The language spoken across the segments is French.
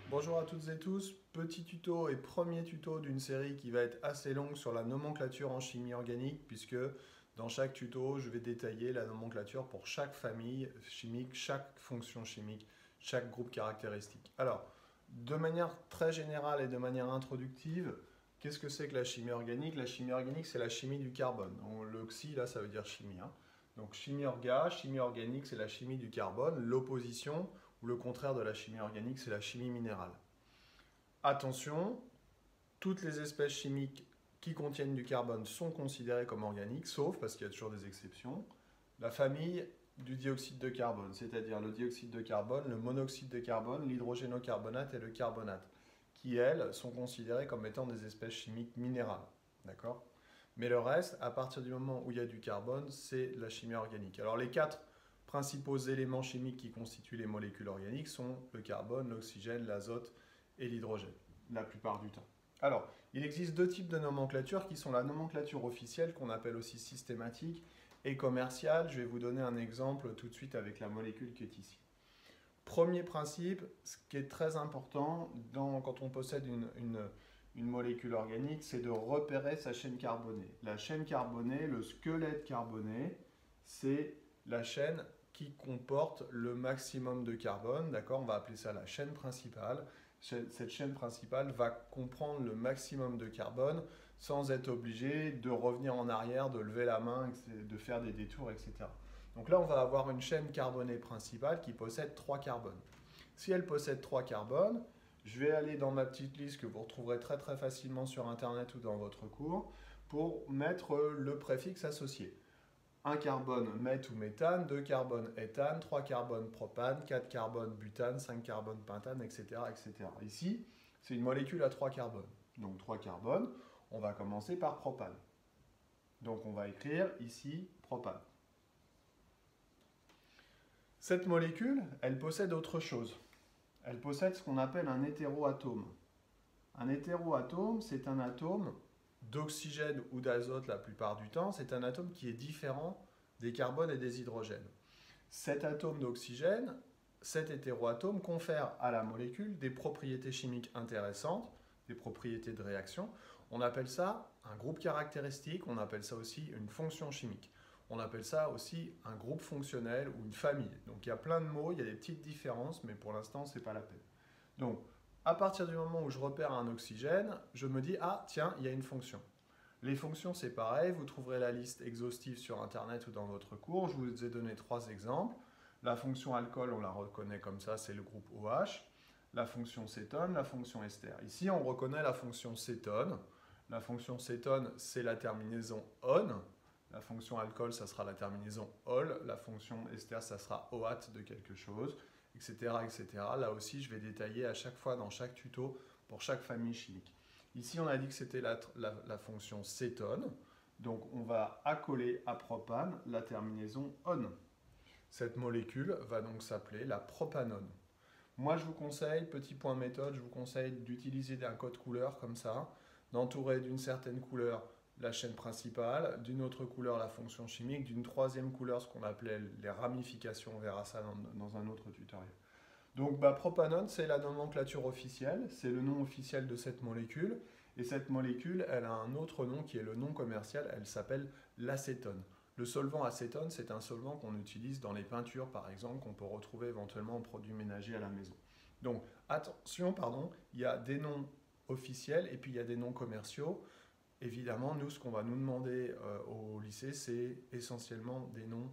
Bonjour à toutes et tous, petit tuto et premier tuto d'une série qui va être assez longue sur la nomenclature en chimie organique puisque dans chaque tuto je vais détailler la nomenclature pour chaque famille chimique, chaque fonction chimique, chaque groupe caractéristique. Alors, de manière très générale et de manière introductive, qu'est-ce que c'est que la chimie organique? La chimie organique, c'est la chimie du carbone. L'oxy, là, ça veut dire chimie, hein. Donc chimie organique, c'est la chimie du carbone. L'opposition, ou le contraire de la chimie organique, c'est la chimie minérale. Attention, toutes les espèces chimiques qui contiennent du carbone sont considérées comme organiques, sauf, parce qu'il y a toujours des exceptions, la famille du dioxyde de carbone, c'est-à-dire le dioxyde de carbone, le monoxyde de carbone, l'hydrogénocarbonate et le carbonate, qui, elles, sont considérées comme étant des espèces chimiques minérales. D'accord? Mais le reste, à partir du moment où il y a du carbone, c'est la chimie organique. Alors les quatre principaux éléments chimiques qui constituent les molécules organiques sont le carbone, l'oxygène, l'azote et l'hydrogène, la plupart du temps. Alors, il existe deux types de nomenclature qui sont la nomenclature officielle, qu'on appelle aussi systématique, et commerciale. Je vais vous donner un exemple tout de suite avec la molécule qui est ici. Premier principe, ce qui est très important quand on possède une molécule organique, c'est de repérer sa chaîne carbonée. La chaîne carbonée, le squelette carboné, c'est la chaîne qui comporte le maximum de carbone, d'accord? On va appeler ça la chaîne principale. Cette chaîne principale va comprendre le maximum de carbone sans être obligé de revenir en arrière, de lever la main, de faire des détours, etc. Donc là, on va avoir une chaîne carbonée principale qui possède 3 carbones. Si elle possède 3 carbones, je vais aller dans ma petite liste que vous retrouverez très très facilement sur Internet ou dans votre cours pour mettre le préfixe associé. 1 carbone meth ou méthane, 2 carbone éthane, 3 carbone propane, 4 carbone butane, 5 carbone pentane, etc. etc. Ici, c'est une molécule à 3 carbones. Donc 3 carbones, on va commencer par propane. Donc on va écrire ici propane. Cette molécule, elle possède autre chose. Elle possède ce qu'on appelle un hétéroatome. Un hétéroatome, c'est un atome d'oxygène ou d'azote la plupart du temps. C'est un atome qui est différent des carbones et des hydrogènes. Cet atome d'oxygène, cet hétéroatome confère à la molécule des propriétés chimiques intéressantes, des propriétés de réaction. On appelle ça un groupe caractéristique, on appelle ça aussi une fonction chimique. On appelle ça aussi un groupe fonctionnel ou une famille. Donc il y a plein de mots, il y a des petites différences, mais pour l'instant, ce n'est pas la peine. Donc, à partir du moment où je repère un oxygène, je me dis, ah tiens, il y a une fonction. Les fonctions, c'est pareil, vous trouverez la liste exhaustive sur Internet ou dans votre cours. Je vous ai donné 3 exemples. La fonction alcool, on la reconnaît comme ça, c'est le groupe OH. La fonction cétone, la fonction ester. Ici, on reconnaît la fonction cétone. La fonction cétone, c'est la terminaison on. La fonction alcool, ça sera la terminaison ol. La fonction ester, ça sera OAT de quelque chose, etc., etc. Là aussi, je vais détailler à chaque fois dans chaque tuto pour chaque famille chimique. Ici, on a dit que c'était la fonction cétone. Donc, on va accoler à propane la terminaison on. Cette molécule va donc s'appeler la propanone. Moi, je vous conseille, petit point méthode, je vous conseille d'utiliser un code couleur comme ça, d'entourer d'une certaine couleur la chaîne principale, d'une autre couleur la fonction chimique, d'une troisième couleur ce qu'on appelait les ramifications, on verra ça dans un autre tutoriel. Donc propanone, c'est la nomenclature officielle, c'est le nom officiel de cette molécule, et cette molécule, elle a un autre nom qui est le nom commercial, elle s'appelle l'acétone. Le solvant acétone, c'est un solvant qu'on utilise dans les peintures, par exemple, qu'on peut retrouver éventuellement en produits ménagers à la maison. Donc attention, il y a des noms officiels et puis il y a des noms commerciaux. Évidemment, nous, ce qu'on va nous demander au lycée, c'est essentiellement des noms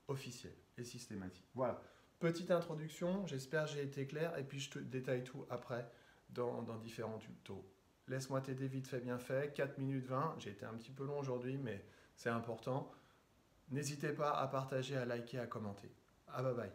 officiels et systématiques. Voilà. Petite introduction, j'espère que j'ai été clair et puis je te détaille tout après dans différents tutos. Laisse-moi t'aider vite fait bien fait, 4 minutes 20, j'ai été un petit peu long aujourd'hui mais c'est important. N'hésitez pas à partager, à liker, à commenter. Ah bye bye.